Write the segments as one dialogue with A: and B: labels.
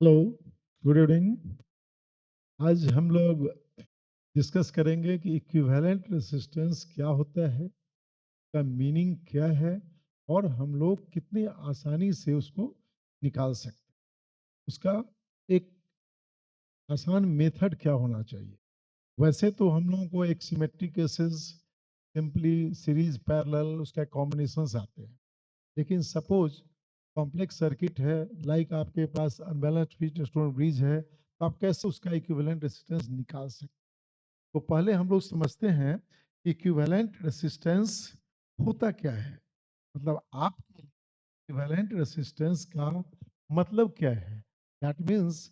A: Hello, good evening. आज हम लोग डिस्कस करेंगे कि इक्विवेलेंट रेसिस्टेंस क्या होता है, का मीनिंग क्या है और हम लोग कितनी आसानी से उसको निकाल सकते हैं। उसका एक आसान मेथड क्या होना चाहिए। वैसे तो हम लोगों को एक symmetric cases, simply series parallel, उसका कॉम्बिनेशंस आते हैं। लेकिन सपोज कॉम्प्लेक्स सर्किट है, लाइक आपके पास अनबैलेंस्ड व्हीटस्टोन ब्रिज है, तो आप कैसे उसका इक्विवेलेंट रेसिस्टेंस निकाल सकते हैं। तो पहले हम लोग समझते हैं इक्विवेलेंट रेसिस्टेंस होता क्या है। मतलब आप इक्विवेलेंट रेसिस्टेंस का मतलब क्या है। That means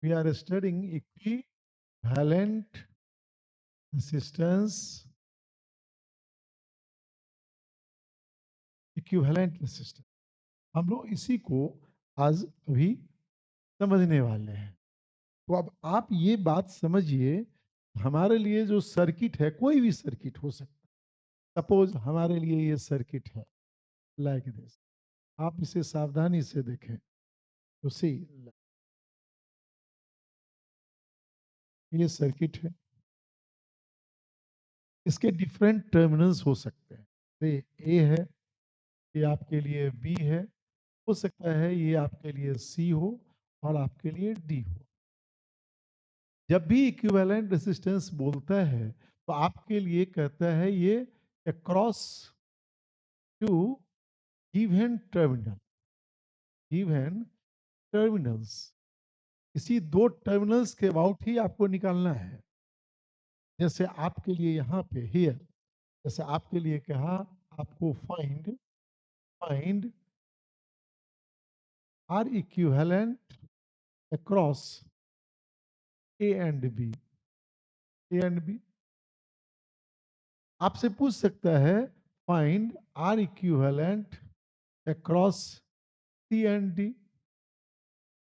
A: we are studying equivalent resistance, equivalent resistance. हम लोग इसी को आज अभी समझने वाले हैं। तो अब आप ये बात समझिए, हमारे लिए जो सर्किट है, कोई भी सर्किट हो सकता है। सपोज हमारे लिए ये सर्किट है, लाइक दिस। आप इसे सावधानी से देखें तो सी, ये सर्किट है, इसके डिफरेंट टर्मिनल्स हो सकते हैं। ये ए है, ये आपके लिए बी है, हो सकता है ये आपके लिए सी हो और आपके लिए डी हो। जब भी इक्विवेलेंट रेसिस्टेंस बोलता है तो आपके लिए कहता है ये across to given terminal, given terminals. इसी दो टर्मिनल्स के अबाउट ही आपको निकालना है। जैसे आपके लिए यहाँ पे हियर, जैसे आपके लिए कहा आपको find find R equivalent across A and B, A and B. आपसे पूछ सकता है find R equivalent across C and D,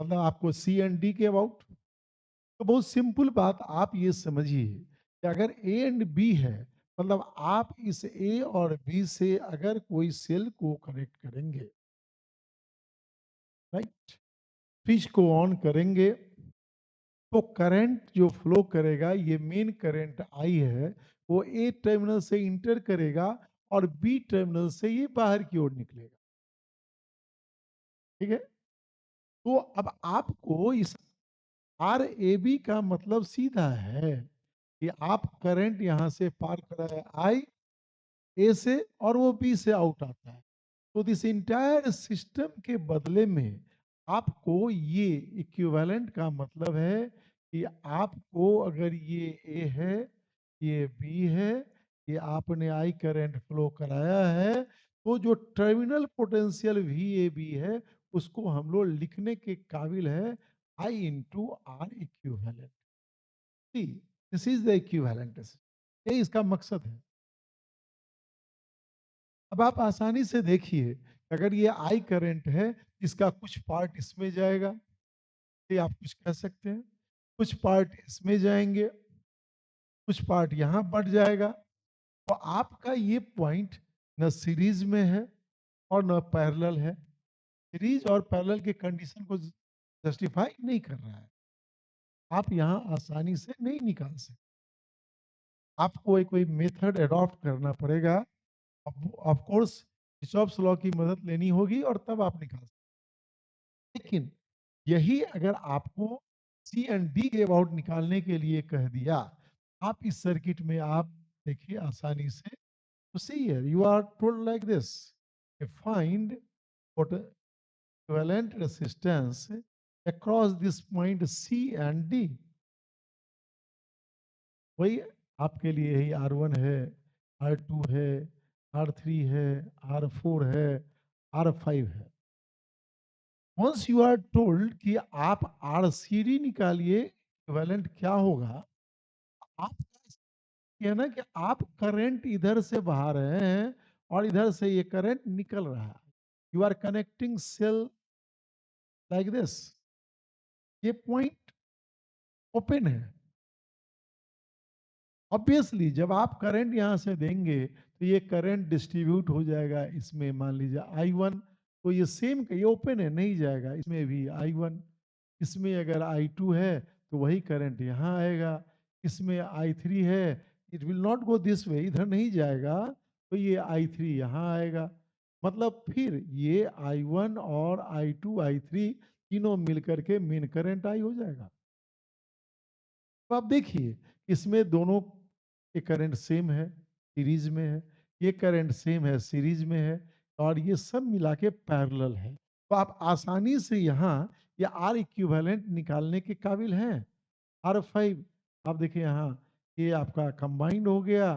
A: मतलब आपको सी एंड डी के अबाउट। तो बहुत सिंपल बात आप ये समझिए कि अगर ए एंड बी है, मतलब आप इस ए और बी से अगर कोई सेल को कनेक्ट करेंगे, राइट, स्विच को ऑन करेंगे, तो करंट जो फ्लो करेगा, ये मेन करंट आई है, वो ए टर्मिनल से इंटर करेगा और बी टर्मिनल से ये बाहर की ओर निकलेगा। ठीक है। तो अब आपको इस आर ए बी का मतलब सीधा है कि आप करंट यहां से पार कर रहे हैं आई ए से और वो बी से आउट आता है। तो दिस इंटायर सिस्टम के बदले में आपको ये इक्विवेलेंट का मतलब है कि आपको अगर ये ए है, ये बी है, ये आपने आई करंट फ्लो कराया है, तो जो terminal potential V A B है उसको हम लोग लिखने के काबिल है I into R equivalent. See, this is the equivalent, ये इसका मकसद है। अब आप आसानी से देखिए, अगर ये आई करंट है, इसका कुछ पार्ट इसमें जाएगा, ये आप कुछ कह सकते हैं, कुछ पार्ट इसमें जाएंगे, कुछ पार्ट यहाँ बढ़ जाएगा। तो आपका ये पॉइंट न सीरीज में है और न पैरेलल है। सीरीज और पैरेलल के कंडीशन को जस्टिफाई नहीं कर रहा है। आप यहाँ आसानी से नहीं निकाल सकते, आपको एक कोई मेथड अडॉप्ट करना पड़ेगा। ऑफ कोर्स किर्चॉफ्स लॉ की मदद लेनी होगी और तब आप निकाल सकते। लेकिन यही अगर आपको सी एंड डी के अबाउट निकालने के लिए कह दिया, आप इस सर्किट में आप देखिए आसानी से, तो see here you are told like this, find equivalent resistance across this point C and D। वही आपके लिए यही R1 है, R2 है, R3 है, R4 है, R5 है। वंस यू आर टोल्ड कि आप आर सी डी निकालिए, इक्विवेलेंट क्या होगा, आप ये ना कि आप करंट इधर से बहा रहे हैं और इधर से ये करंट निकल रहा है। You are connecting cell like this, ये पॉइंट ओपन है। ऑब्वियसली जब आप करंट यहां से देंगे तो ये करंट डिस्ट्रीब्यूट हो जाएगा इसमें, मान लीजिए I1, तो ये सेम, ये ओपन है, नहीं जाएगा इसमें भी I1। इसमें अगर I2 है तो वही करंट यहाँ आएगा, इसमें I3 है, it will not go this way, इधर नहीं जाएगा, तो ये I3 यहाँ आएगा। मतलब फिर ये I1 और I2 I3 तीनों मिलकर के मेन करंट I हो जाएगा। तो आप देखिए, इसमें दोनों के करंट सेम है, सीरीज में है, ये करंट सेम है, सीरीज में है, और ये सब मिला के पैरेलल है। तो आप आसानी से यहाँ ये आर इक्विवेलेंट निकालने के काबिल हैं। R5 आप देखिए यहाँ, ये आपका कंबाइंड हो गया,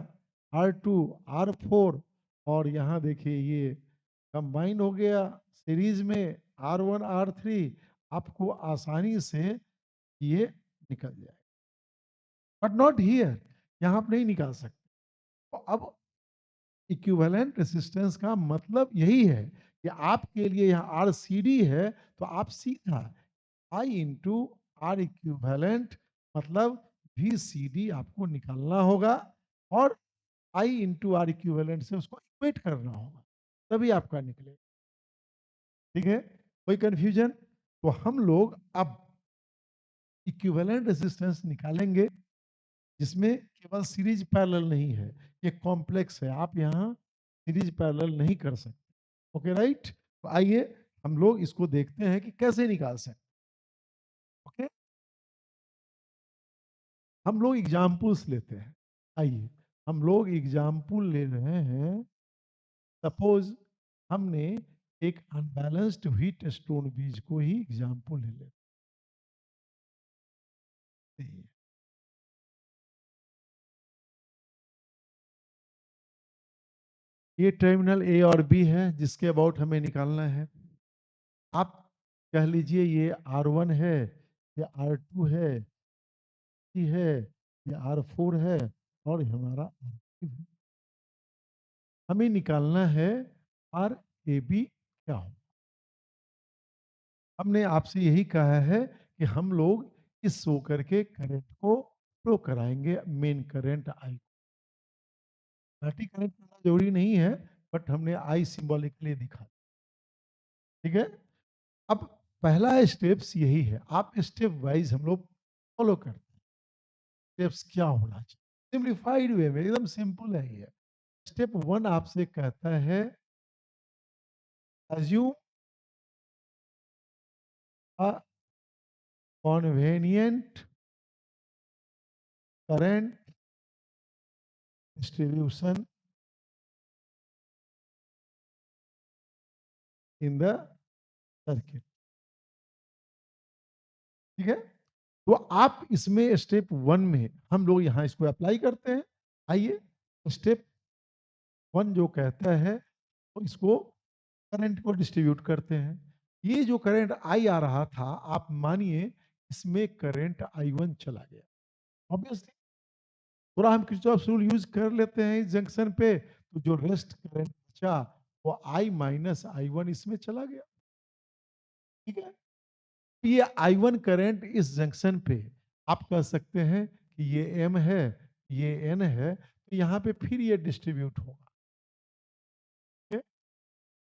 A: R2 R4, और यहाँ देखिए ये कंबाइंड हो गया सीरीज में R1 R3, आपको आसानी से ये निकल जाए, बट नॉट हियर, यहाँ आप नहीं निकाल सकते। तो अब इक्विवेलेंट रेसिस्टेंस का मतलब यही है कि आपके लिए यहाँ आर सी डी है, तो आप सीधा आई इंटू आर इक्विवेलेंट मतलब वी सी डी आपको निकालना होगा, और आई इंटू आर इक्विवेलेंट से उसको इक्वेट करना होगा, तभी आपका निकलेगा। ठीक है, कोई कंफ्यूजन? तो हम लोग अब इक्विवेलेंट रेसिस्टेंस निकालेंगे, जिसमें केवल सीरीज पैरेलल नहीं है, ये कॉम्प्लेक्स है, आप यहाँ सीरीज पैरेलल नहीं कर सकते। ओके राइट, तो आइए हम लोग इसको देखते हैं कि कैसे निकाल सकते। ओके, हम लोग एग्जाम्पल्स लेते हैं। आइए हम लोग एग्जाम्पल ले रहे हैं। सपोज हमने एक अनबैलेंस्ड व्हीट स्टोन बीज को ही एग्जाम्पल ले लेते हैं। ये टर्मिनल ए और बी है, जिसके अबाउट हमें निकालना है। आप कह लीजिए ये R1 है, ये R2 है, ये R4 है, और हमारा R3 है। हमें निकालना है आर ए बी क्या हो। हमने आपसे यही कहा है कि हम लोग इस शो करके करंट को फ्लो कराएंगे, main current I. Battery connect करना जरूरी नहीं है, बट हमने आई सिंबॉलिकली दिखा। ठीक है, अब पहला स्टेप्स यही है, आप स्टेप वाइज हम लोग फॉलो करते हैं। स्टेप्स क्या होना चाहिए सिंप्लीफाइड वे में, एकदम सिंपल है ये। स्टेप वन आपसे कहता है assume a convenient current distribution in the circuit। ठीक है, तो आप इसमें स्टेप वन में हम लोग यहाँ इसको अप्लाई करते हैं। आइए, स्टेप वन जो कहता है तो इसको करंट को डिस्ट्रीब्यूट करते हैं। ये जो करंट आई आ रहा था, आप मानिए इसमें करंट I1 चला गया। ऑब्वियसली थोड़ा हम किरचॉफ रूल यूज कर लेते हैं इस जंक्शन पे, तो जो रेस्ट करंट बचा वो I माइनस I1 इसमें चला गया। ठीक है, ये I1 करंट इस जंक्शन पे आप कह सकते हैं कि ये M है, ये N है, तो यहाँ पे फिर ये डिस्ट्रीब्यूट होगा। ठीक है?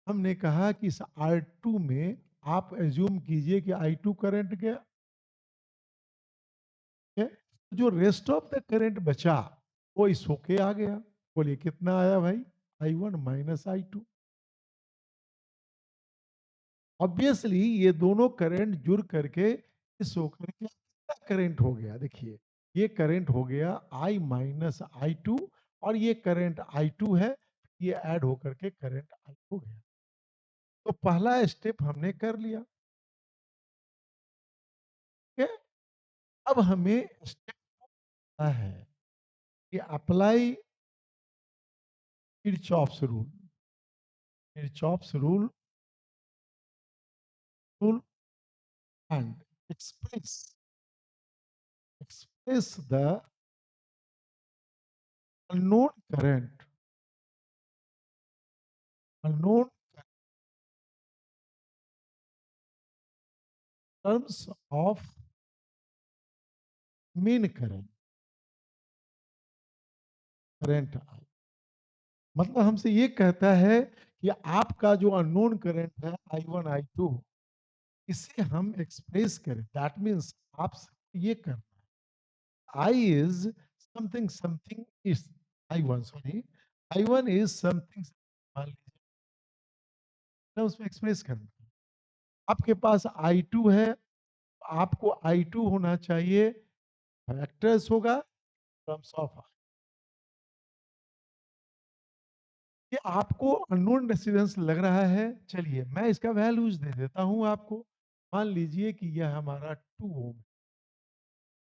A: हमने कहा कि इस R2 में आप एज्यूम कीजिए कि I2 करंट गया। ठीक है? जो रेस्ट ऑफ द करंट बचा वो इस होके आ गया। बोलिए कितना आया भाई? I1 minus I2। ऑब्वियसली ये दोनों करंट जुड़ करके इस होकर के कितना करंट हो गया, देखिए ये करंट हो गया I माइनस I2, और ये करंट I2 है, ये ऐड होकर के करंट I हो गया। तो पहला स्टेप हमने कर लिया। ठीक है? अब हमें स्टेप है कि apply Kirchhoff's rule. Kirchhoff's rule and express the unknown current, unknown terms of mean current I। मतलब हमसे ये कहता है कि आपका जो अननोन करंट है I1 I2, इसे हम एक्सप्रेस करें, दैट मीन्स आप ये करना, I is something something is, I one sorry, I one is something, मान लीजिए ना, उसमें एक्सप्रेस करना। आपके पास आई टू है, आपको आई टू होना चाहिए, फैक्टर्स होगा टर्म्स ऑफ, ये आपको अननोन रेसिडेंस लग रहा है, चलिए मैं इसका वैल्यूज दे देता हूं आपको। मान लीजिए कि यह हमारा 2 ओम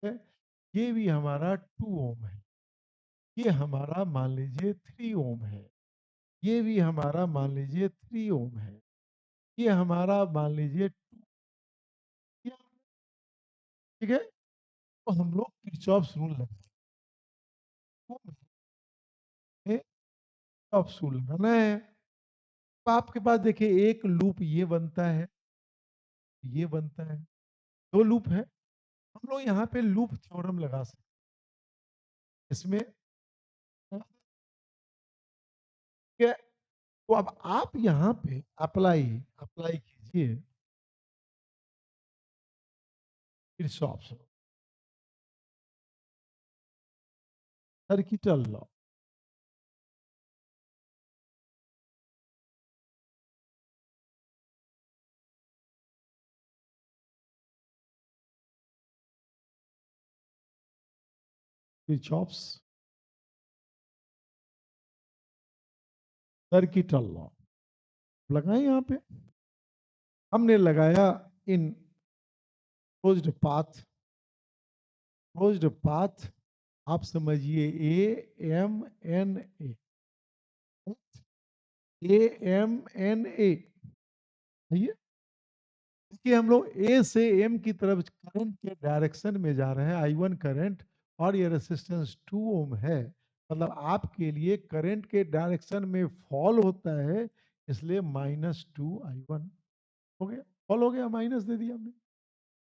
A: है, ये भी हमारा 2 ओम है, ये हमारा मान लीजिए 3 ओम है, ये भी हमारा मान लीजिए 3 ओम है, ये हमारा मान लीजिए 2, ठीक है। तो हम लोग किरचॉफ्स रूल लगाएंगे, किरचॉफ्स रूल लगाना है। तो आपके पास देखिए एक लूप ये बनता है, ये बनता है, दो लूप है, हम लोग यहाँ पे लूप थ्योरम लगा सकते हैं इसमें, ठीक है। तो अब आप यहाँ पे अप्लाई अप्लाई कीजिए Kirchhoff's circuital law, Kirchhoff's circuital law लगाए यहाँ पे, हमने लगाया in closed path, closed path, आप समझिए A M N A M N A, देखिए हम लोग ए से एम की तरफ करंट के डायरेक्शन में जा रहे हैं, आई वन करंट, और ये रेसिस्टेंस 2 ओम है, मतलब आपके लिए करंट के डायरेक्शन में फॉल होता है, इसलिए -2 I1 हो गया, फॉल हो गया, माइनस दे दिया हमने।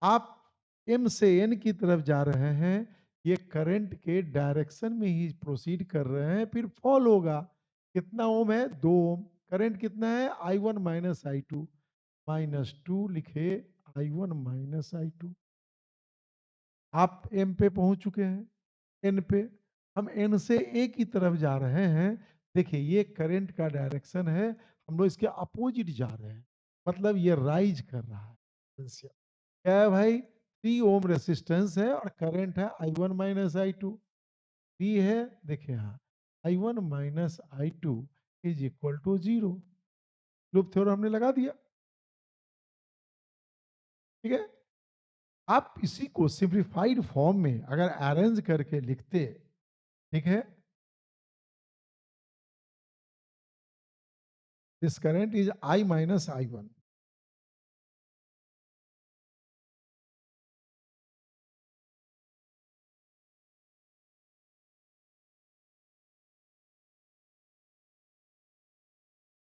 A: आप एम से एन की तरफ जा रहे हैं, ये करंट के डायरेक्शन में ही प्रोसीड कर रहे हैं, फिर फॉल होगा, कितना ओम है, 2 ओम, करंट कितना है, I1 - I2, -2 लिखे, I1 - I2, आप एम पे पहुंच चुके हैं, एन पे, हम एन से ए की तरफ जा रहे हैं, देखिए ये करंट का डायरेक्शन है, हम लोग इसके अपोजिट जा रहे हैं, मतलब ये राइज कर रहा है, क्या है भाई, 3 ओम रेसिस्टेंस है और करंट है I1 - I2, डी है, देखिए हाँ, I1 - I2 is equal to 0, loop theorem हमने लगा दिया, ठीक है। आप इसी को सिंप्लीफाइड फॉर्म में अगर अरेंज करके लिखते, ठीक है, this current is I - I1,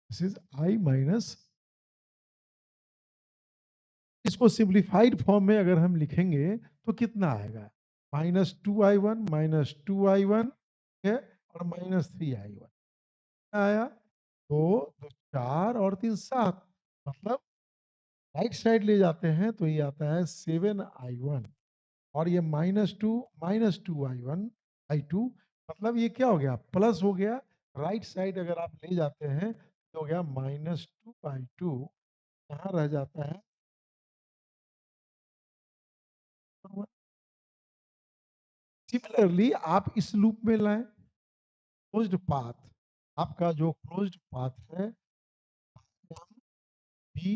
A: this is I minus, इसको सिंप्लीफाइड फॉर्म में अगर हम लिखेंगे तो कितना आएगा, -2 I1 -2 I1, है, और -3 I1 आया, दो, दो चार और तीन सात, मतलब राइट साइड ले जाते हैं तो ये आता है 7 I1, और ये -2 I1 I2, मतलब ये क्या हो गया, प्लस हो गया, राइट साइड अगर आप ले जाते हैं तो हो गया -2 I2, यहाँ रह जाता है। सिमिलरली आप इस लूप में लाएं, क्लोज्ड पाथ, आपका जो क्लोज्ड पाथ है, बी,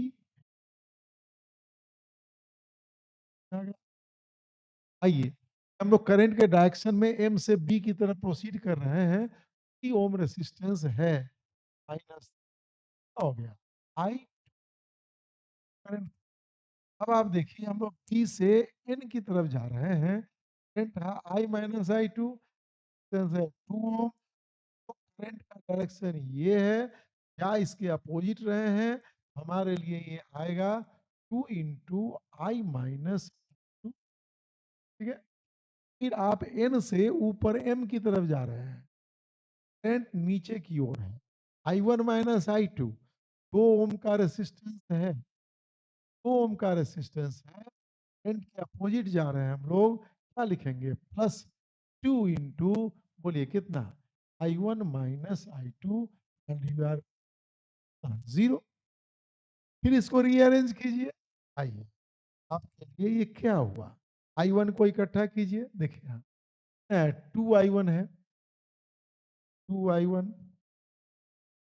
A: आइए हम लोग करंट के डायरेक्शन में एम से बी की तरफ प्रोसीड कर रहे हैं, 3 ओम रेसिस्टेंस है, माइनस हो गया आई करंट। अब आप देखिए हम लोग बी से एन की तरफ जा रहे हैं, करंट है I - I2, है 2 ओम, तो करंट का डायरेक्शन ये है, क्या इसके अपोजिट रहे हैं, हमारे लिए ये आएगा 2 × I - 2, ठीक है। फिर आप एन से ऊपर एम की तरफ जा रहे हैं, करंट नीचे की ओर है, I1 - I2, 2 ओम का रेसिस्टेंस है, 2 ओम का रेसिस्टेंस है, करंट के अपोजिट जा रहे हैं हम लोग, क्या लिखेंगे? प्लस 2 इंटू, बोलिए कितना? I1 minus I2 and you are 0। फिर इसको रीअरेंज कीजिए। आइए, आपके लिए ये क्या हुआ? I1 को इकट्ठा कीजिए, देखिए यहाँ 2I1 है, 2I1,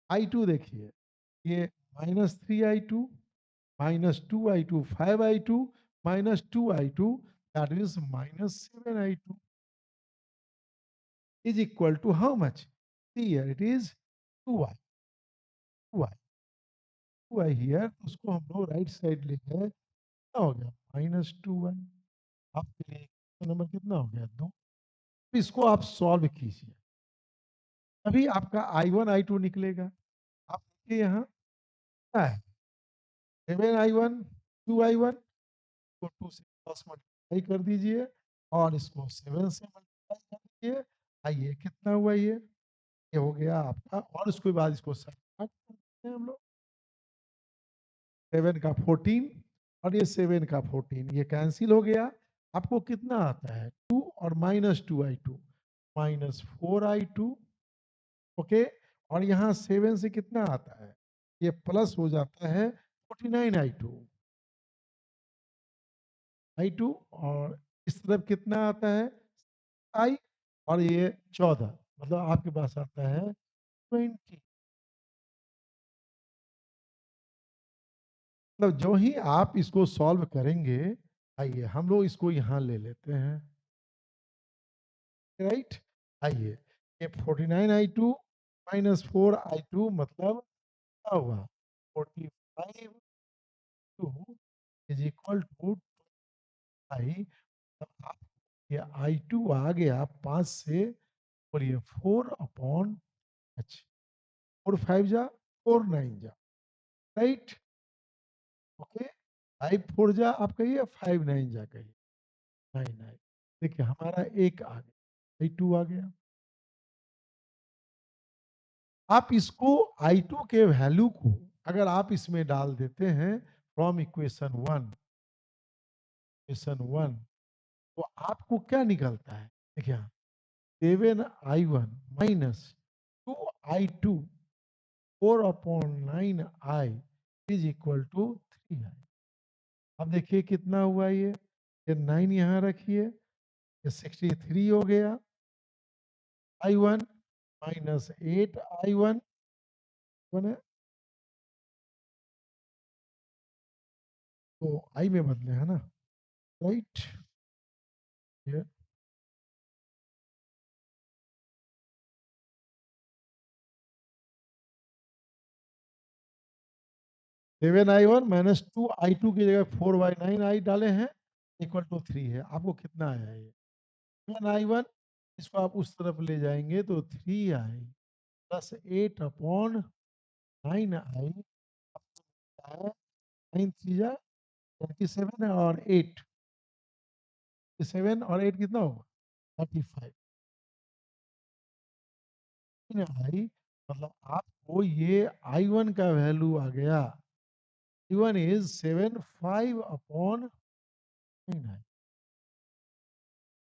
A: I2 देखिए, ये -3I2, -2I2, 5I2, -2I2, that is -7I2 is equal to how much? See here it is 2I, 2I, 2I here, तो उसको हम लोग राइट साइड ले गए, कितना हो गया? -2I। आपके लिए नंबर कितना हो गया? 2। इसको आप सॉल्व कीजिए, अभी आपका I1 I2 निकलेगा। आप देखिए यहाँ क्या है? 7I1, 2I1 को 2 से क्रॉस मल्टीप्लाई कर दीजिए और इसको 7 से मल्टीप्लाई कर दीजिए। आइए कितना हुआ ये हो गया आपका, और उसके बाद इसको सब्ट्रैक्ट करते हैं हम लोग। 7 का 14 और ये 7 का 14, ये कैंसिल हो गया। आपको कितना आता है? 2 और -2I2, -4I2, ओके। और यहाँ 7 से कितना आता है? ये प्लस हो जाता है 49I2, I2, और इस तरफ कितना आता है? I, और ये 14, मतलब आपके पास आता है 20। मतलब जो ही आप इसको सॉल्व करेंगे, आइए हम लोग इसको यहाँ ले लेते हैं, राइट। आइए, ये 49I2 -4I2 मतलब क्या हुआ? 45 इज इक्वल टू आई। आप ये I2 आ गया 5 से, और ये 4/, अच्छा 4 5 जा, 4 9 जा, राइट, ओके। 5 4 जा आप कहिए, 5 9 जा कहिए, 9 9। देखिए हमारा एक आ गया, I2 आ गया। आप इसको I2 के वैल्यू को अगर आप इसमें डाल देते हैं फ्रॉम इक्वेशन 1, तो आपको क्या निकलता है? देखिए 7I1 -2I2 4/9I is equal to 3I। अब देखिए कितना हुआ ये 9 यहाँ रखिए, ये 63 हो गया। I1 -8I1 बने, तो I में बदले है ना, राइट। ये 7I1 -2I2 की जगह 4/9I डाले हैं, इक्वल टू 3 है। आपको कितना आया ये? 7I1, इसको आप उस तरफ ले जाएंगे तो 3I प्लस 8/9I, 9 3 जा 27 है, और 8, 7 और 8 कितना होगा? 35। आई, मतलब आपको ये I1 का वैल्यू आ गया, I1 इज 75/9।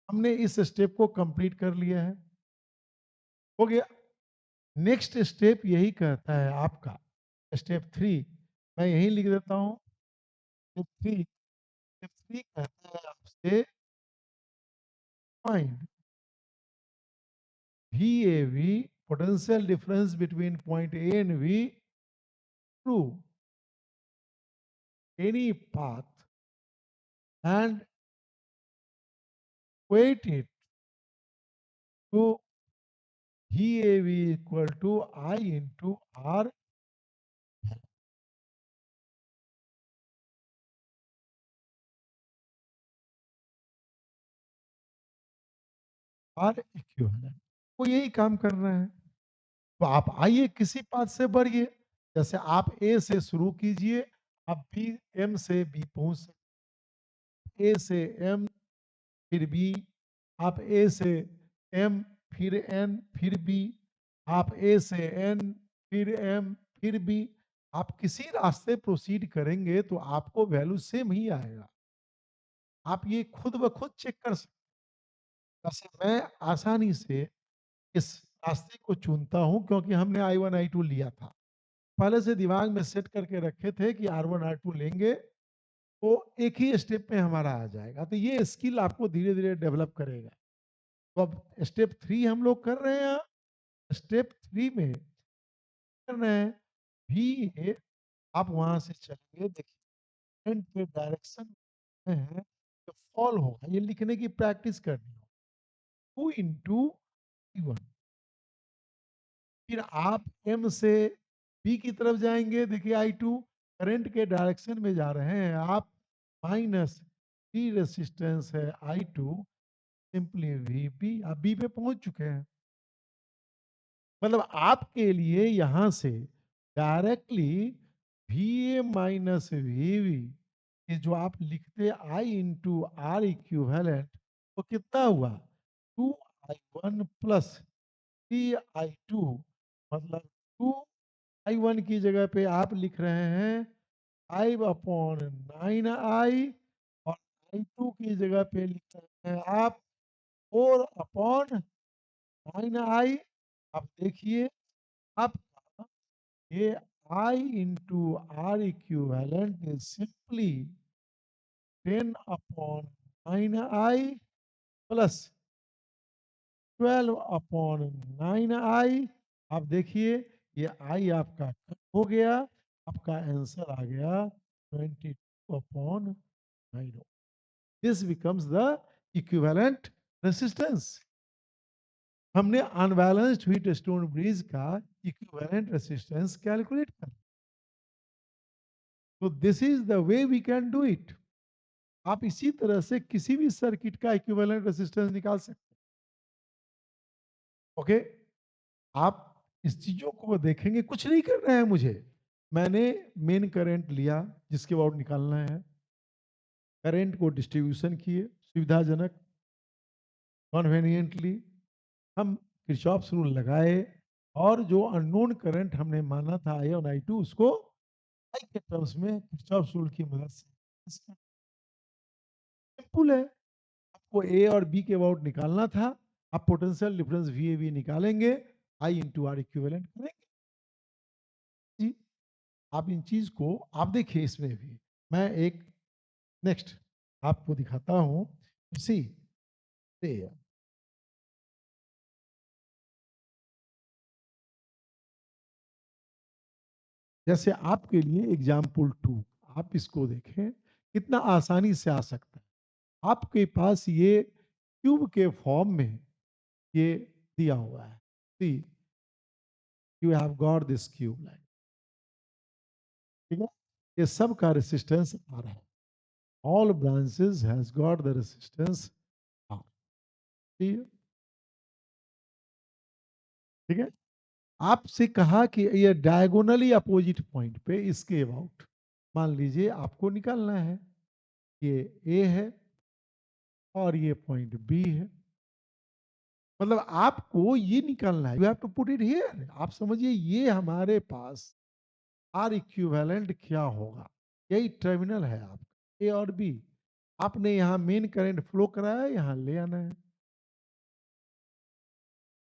A: हमने इस स्टेप को कंप्लीट कर लिया है, हो गया। नेक्स्ट स्टेप यही कहता है आपका, स्टेप 3, मैं यही लिख देता हूँ। स्टेप 3, स्टेप 3 कहता है आपसे find VAV, potential difference between point A and V through any path, and weight it to VAV equal to I into R, R equivalent। वो यही काम कर रहे हैं। तो आप आइए किसी पाथ से बढ़िए, जैसे आप A से शुरू कीजिए, आप B, M से B पहुंच सकते, A से M फिर B, आप A से M फिर N फिर B, आप A से N फिर M फिर B, आप किसी रास्ते प्रोसीड करेंगे तो आपको वैल्यू सेम ही आएगा। आप ये खुद ब खुद चेक कर सकते हैं। वैसे मैं आसानी से इस रास्ते को चुनता हूँ क्योंकि हमने I1 I2 लिया था। पहले से दिमाग में सेट करके रखे थे कि R1 R2 लेंगे तो एक ही स्टेप में हमारा आ जाएगा। तो ये स्किल आपको धीरे-धीरे डेवलप करेगा। तो अब स्टेप 3 हम लोग कर रहे हैं। स्टेप 3 में करना है भी आप वहाँ से चलेंगे, देखिए करंट के डायरेक्शन में है तो फॉल होगा। ये लिखने की प्रैक्टिस करनी होगी। 2 इंटू वन। फिर आप एम से बी की तरफ जाएंगे, देखिए I2 करंट के डायरेक्शन में जा रहे हैं आप, माइनस टी रेसिस्टेंस है I2, सिंपली वी बी, आप बी पे पहुंच चुके हैं। मतलब आपके लिए यहां से directly V A minus V V, ये जो आप लिखते आई इंटू आर इक्विवेलेंट, तो कितना हुआ 2I1 प्लस 3I2, मतलब 2I1 की जगह पे आप लिख रहे हैं 5/9I, और I2 की जगह पे लिख रहे हैं आप 4/9I। अब देखिए आपका ये I into R equivalent is simply 10/9I plus 12/9I। आप देखिए ये I आपका कट हो गया, आपका आंसर आ गया 22/9। This becomes the equivalent resistance. हमने अनबैलेंस्ड व्हीट स्टोन ब्रिज का इक्विवेलेंट रेसिस्टेंस कैलकुलेट कर, तो this is the way we can do it. आप इसी तरह से किसी भी सर्किट का इक्विवेलेंट रेसिस्टेंस निकाल सकते हैं। ओके, आप इस चीजों को देखेंगे, कुछ नहीं करना है मुझे। मैंने मेन करंट लिया जिसके बाद निकालना है, करंट को डिस्ट्रीब्यूशन किए सुविधाजनक कन्वीनियंटली, हम किरचॉफ्स रूल लगाए, और जो अननोन करंट हमने माना था I1 I2, उसको आई के टर्म्स में किरचॉफ्स रूल की मदद से, सिंपल है। आपको ए और बी के अबाउट निकालना था, आप potential difference V A B निकालेंगे, आई इंटू आर इक्विवेलेंट करेंगे जी। आप इन चीज को आप देखिए, इसमें भी मैं एक नेक्स्ट आपको दिखाता हूं। सी जैसे आपके लिए एग्जाम्पल 2, आप इसको देखें कितना आसानी से आ सकता है। आपके पास ये क्यूब के फॉर्म में ये दिया हुआ है, see you have got this cube like, ठीक है। ये सब का रेसिस्टेंस आर है, all branches has got the resistance R, ठीक है, ठीक है। आपसे कहा कि ये डायगोनली अपोजिट पॉइंट पे इसके अबाउट मान लीजिए आपको निकालना है, ये ए है और ये पॉइंट बी है, मतलब आपको ये निकालना है, you have to put it here. आप समझिए ये हमारे पास आर इक्विवेलेंट क्या होगा, यही टर्मिनल है आपका ए और बी। आपने यहाँ मेन करंट फ्लो कराया है, यहाँ ले आना है।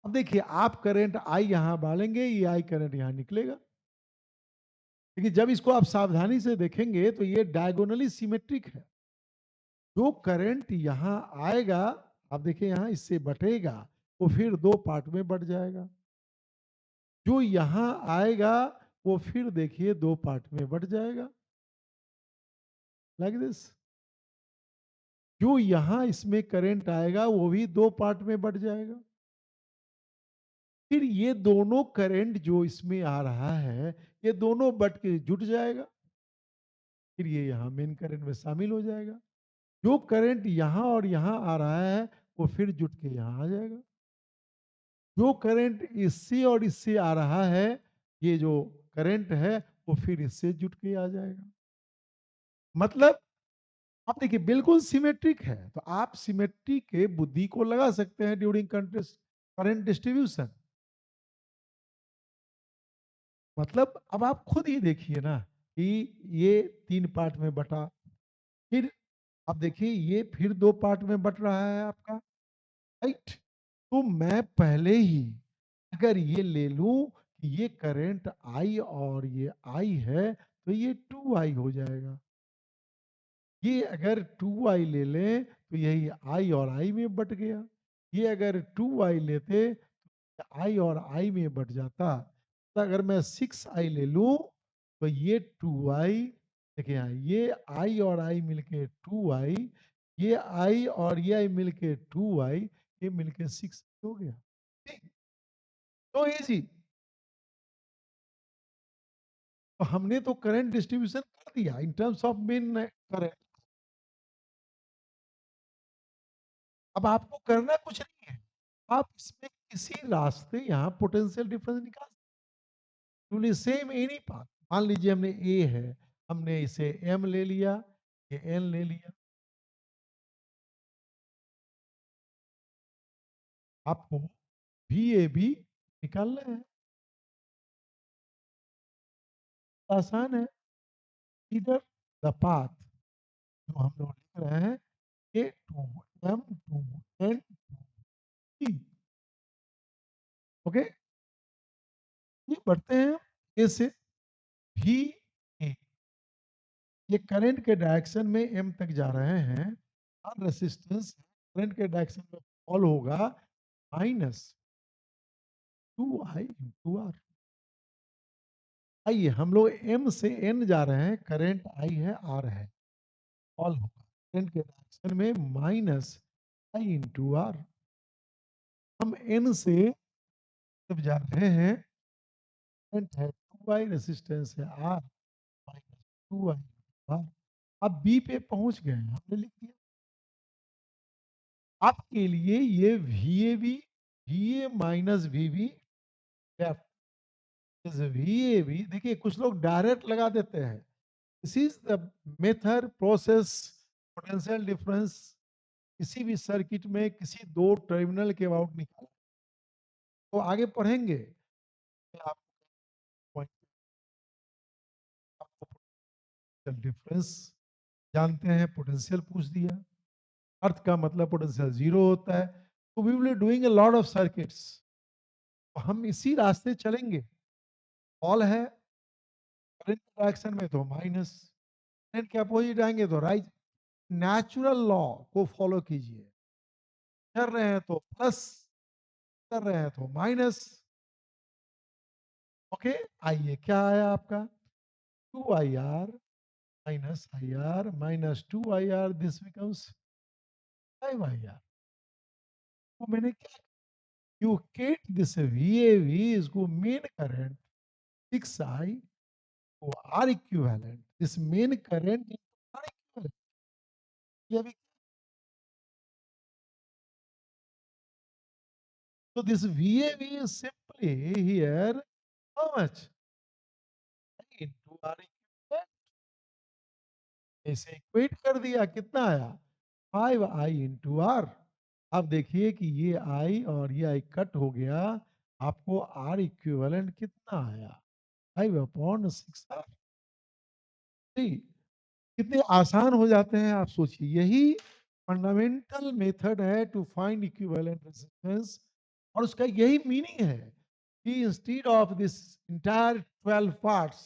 A: अब देखिए आप करंट आई यहाँ डालेंगे, ये आई करंट यहाँ निकलेगा, लेकिन जब इसको आप सावधानी से देखेंगे तो ये डायगोनली सिमेट्रिक है। जो करंट यहाँ आएगा, आप देखिए यहाँ इससे बटेगा, वो फिर दो पार्ट में बट जाएगा। जो यहाँ आएगा वो फिर देखिए दो पार्ट में बट जाएगा, लाइक दिस। जो यहाँ इसमें करंट आएगा वो भी दो पार्ट में बट जाएगा। फिर ये दोनों करंट जो इसमें आ रहा है, ये दोनों बट के जुट जाएगा, फिर ये यहाँ मेन करंट में शामिल हो जाएगा। जो करंट यहाँ और यहाँ आ रहा है वो फिर जुट के यहाँ आ जाएगा। जो करंट इससे और इससे आ रहा है, ये जो करंट है वो फिर इससे जुट के आ जाएगा। मतलब आप देखिए बिल्कुल सिमेट्रिक है, तो आप सिमेट्री के बुद्धि को लगा सकते हैं ड्यूरिंग करंट डिस्ट्रीब्यूशन। मतलब अब आप खुद ही देखिए ना कि ये 3 पार्ट में बटा, फिर अब देखिए ये फिर 2 पार्ट में बट रहा है आपका, राइट? तो मैं पहले ही अगर ये ले लूं कि ये करंट आई और ये आई है, तो ये 2i हो जाएगा। ये अगर 2i ले लें तो यही आई और आई में बट गया। ये अगर 2i लेते आई और आई में बट जाता। तो अगर मैं 6i ले लूं तो ये 2i, देखिए यहाँ ये आई और आई मिलके 2i, ये आई और ये आई मिलके 2i, ये मिलके 6 हो गया। ठीक, तो इजी। तो हमने तो करंट डिस्ट्रीब्यूशन कर दिया in terms of main current. अब आपको करना कुछ नहीं है, आप इसमें किसी रास्ते यहाँ पोटेंशियल डिफरेंस निकाल सकते, सेम एनी पाथ। मान लीजिए हमने ए है, हमने इसे एम ले लिया, ये एन ले लिया। आपको भी ए बी निकालना है, आसान है। इधर द पाथ जो हम लोग लिख रहे हैं, A two M two N two, okay. ये बढ़ते हैं ए से भी ए, ये करंट के डायरेक्शन में एम तक जा रहे हैं, और रेसिस्टेंस करंट के डायरेक्शन में फॉल होगा माइनस 2i/r। आइए हम लोग एम से एन जा रहे हैं, करंट आई है आर है, फॉल होगा करंट के डायरेक्शन में माइनस i/r। हम एन से जब जा रहे हैं, करंट है 2i, रेसिस्टेंस है आर, माइनस 2i/r। अब बी पे पहुंच गए हैं, हमने लिख दिया। आपके लिए ये V A B, V A minus V B left is V A B. देखिए कुछ लोग डायरेक्ट लगा देते हैं, this is the method process potential difference किसी भी सर्किट में किसी दो टर्मिनल के अबाउट निकाल, तो आगे पढ़ेंगे कि आपको पोटेंशियल डिफरेंस जानते हैं, पोटेंशियल पूछ दिया, अर्थ का मतलब पोटेंशियल जीरो होता है। तो we will doing a lot of circuits, तो हम इसी रास्ते चलेंगे। ऑल है करंट डायरेक्शन में तो माइनस, करंट के अपोजिट आएंगे तो राइट। नेचुरल लॉ को फॉलो कीजिए, कर रहे हैं तो प्लस, कर रहे हैं तो माइनस, ओके। आइए क्या आया आपका, 2i/r minus I R minus 2i/r, this becomes 5i/r। तो मैंने क्या, you cut this V A V इसको मेन करंट 6i को R equivalent, this main current R equivalent. ये अभी, so this VAV is simply here how much into R equivalent, इसे equate कर दिया, कितना आया 5i/r। अब देखिए कि ये i और ये i कट हो गया, आपको R इक्विवेलेंट कितना आया 5/6r। कितने आसान हो जाते हैं आप सोचिए, यही फंडामेंटल मेथड है टू फाइंड इक्विवेलेंट रेजिस्टेंस। और उसका यही मीनिंग है कि instead of this entire 12 parts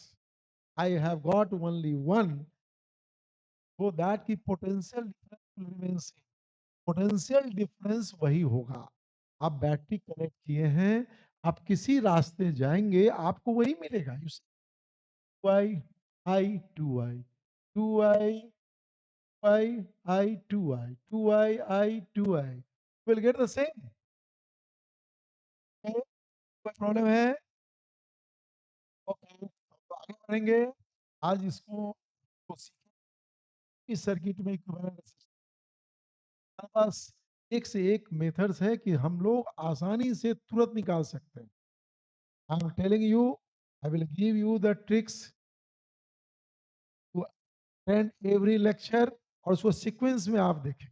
A: I have got only one, so that की potential difference remain same. Potential difference वही होगा। आप बैटरी कनेक्ट किए हैं, आप किसी रास्ते जाएंगे आपको वही मिलेगा। You see 2i i 2i 2i I 2i 2i I 2i will get the same। कोई प्रॉब्लम है? ओके, तो आगे बढ़ेंगे। आज इसको तो सीखें इस सर्किट में इक्विवेलेंट रेजिस्टेंस। हमारे पास एक से एक मेथड्स है कि हम लोग आसानी से तुरंत निकाल सकते हैं। I am telling you, I will give you the tricks to attend every lecture, और उसको सीक्वेंस में आप देखें।